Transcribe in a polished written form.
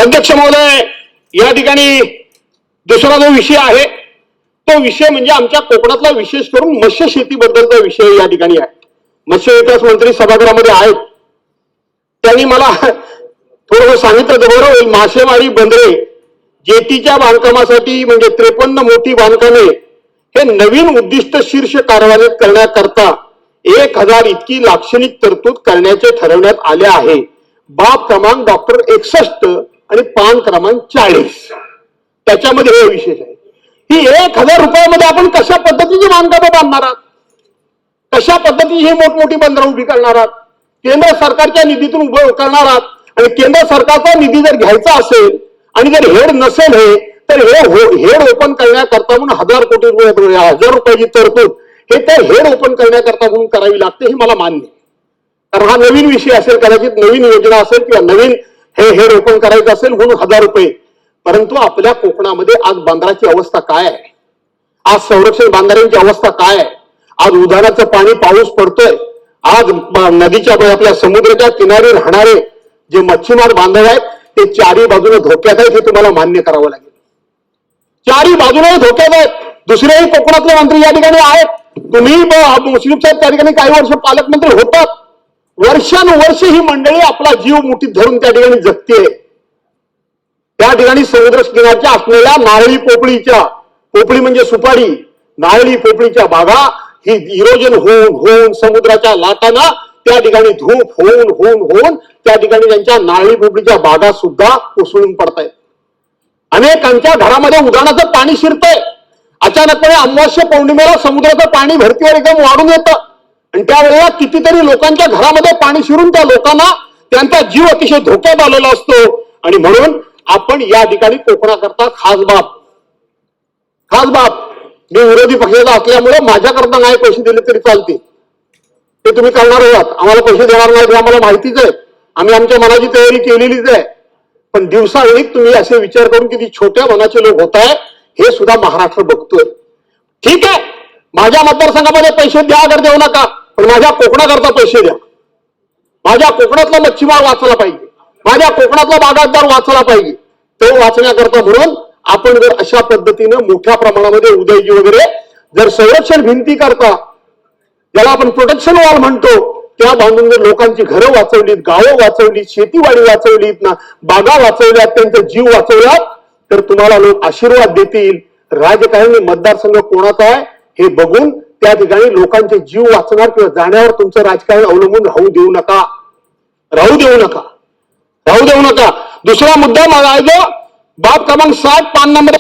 अध्यक्ष महोदय, या ठिकाणी दुसरा जो विषय आहे तो विषय म्हणजे आमच्या कोकणातला विशेष करून मत्स्य शेतीबद्दलचा विषय या ठिकाणी आहे. मत्स्य विकास मंत्री सभागृहामध्ये आहेत. त्यांनी मला थोडं सांगितलं तर बरं होईल. मासेमारी बंदरे जेटीच्या बांधकामासाठी म्हणजे 53 मोठी बांधकामे हे नवीन उद्दिष्ट शीर्ष कार्यान्वित करण्याकरता 1000 इतकी लाक्षणिक तरतूद करण्याचे ठरवण्यात आले आहे. बाब क्रमांक डॉक्टर 61 आणि पान क्रमांक 40 त्याच्यामध्ये हे विशेष आहे. ही 1000 रुपयामध्ये आपण कशा पद्धतीची बांधकामं बांधणार आहात, कशा पद्धतीची ही मोठमोठी बंदरं उभी करणार आहात, केंद्र सरकारच्या निधीतून उभं करणार आहात. आणि केंद्र सरकारचा निधी जर घ्यायचा असेल आणि जर हेड नसेल हे तर हे हेड ओपन करण्याकरता म्हणून 1000 कोटी रुपये 1000 रुपयाची तरतूद हे तर हेड ओपन करण्याकरता म्हणून करावी लागते हे मला मान्य आहे. कारण हा नवीन विषय असेल, कदाचित नवीन योजना असेल किंवा नवीन हे हेड ओपन करायचं असेल म्हणून 1000 रुपये. परंतु आपल्या कोकणामध्ये आज बंदराची अवस्था काय आहे, आज संरक्षण बांधाऱ्यांची अवस्था काय आहे, आज उधाणाचं पाणी पाऊस पडतोय, आज नदीच्या आपल्या समुद्राच्या किनारी राहणारे जे मच्छीमार बांधव आहेत ते चारी बाजूने धोक्यात आहेत हे तुम्हाला मान्य करावं लागेल. चारी बाजूने धोक्यात आहेत. दुसरेही कोकणातले मंत्री या ठिकाणी आहेत. तुम्ही मुश्रीफ साहेब त्या ठिकाणी काही वर्ष पालकमंत्री होतात. वर्षानुवर्ष ही मंडळी आपला जीव मुठीत धरून त्या ठिकाणी जगते. त्या ठिकाणी समुद्र किनारच्या असलेल्या नारळी पोपळीच्या, पोपळी म्हणजे सुपारी, नारळी पोपळीच्या बागा ही इरोजन होऊन होऊन समुद्राच्या लाटांना त्या ठिकाणी धूप होऊन होऊन होऊन त्या ठिकाणी त्यांच्या नारळी पोपळीच्या बागा सुद्धा कोसळून पडतायत. अनेकांच्या घरामध्ये उधाणाचं पाणी शिरतंय. अचानकपणे अमावास्या पौर्णिमेला समुद्राचं पाणी भरतीवर एकदम वाढून येतं आणि त्यावेळेला कितीतरी लोकांच्या घरामध्ये पाणी शिरून त्या लोकांना त्यांचा जीव अतिशय धोक्यात आलेला असतो. आणि म्हणून आपण या ठिकाणी कोकणाकरता खास बाब मी विरोधी पक्षाचा असल्यामुळे माझ्याकरता नाही पैसे दिले तरी चालते, ते तुम्ही करणार आहात. आम्हाला पैसे देणार नाही हे आम्हाला माहितीच आहे. आम्ही आमच्या मनाची तयारी केलेलीच आहे. पण दिवसावेळी तुम्ही असे विचार करून किती छोट्या मनाचे लोक होत आहे हे सुद्धा महाराष्ट्र बघतोय. ठीक आहे, माझ्या मतदारसंघामध्ये पैसे द्या अगर देऊ नका, पण माझ्या कोकणाकरता पैसे द्या. माझ्या कोकणातला मच्छीमार वाचला पाहिजे, माझ्या कोकणातला बागायतदार वाचला पाहिजे. तो वाचण्याकरता म्हणून आपण जर अशा पद्धतीनं मोठ्या प्रमाणामध्ये उदयजी वगैरे जर संरक्षण भिंती करता, ज्याला आपण प्रोटेक्शन वॉल म्हणतो, त्या बांधून जर लोकांची घरं वाचवलीत, गावं वाचवलीत, शेतीवाडी वाचवलीत ना, बागा वाचवल्यात, त्यांचा जीव वाचवल्यात, तर तुम्हाला लोक आशीर्वाद देतील. राजकारणी मतदारसंघ कोणाचा आहे हे बघून त्या ठिकाणी लोकांचे जीव वाचणार किंवा जाण्यावर तुमचं राजकारण अवलंबून राहू देऊ नका. दुसरा मुद्दा मला आहे जो बाब क्रमांक 60 पान नंबर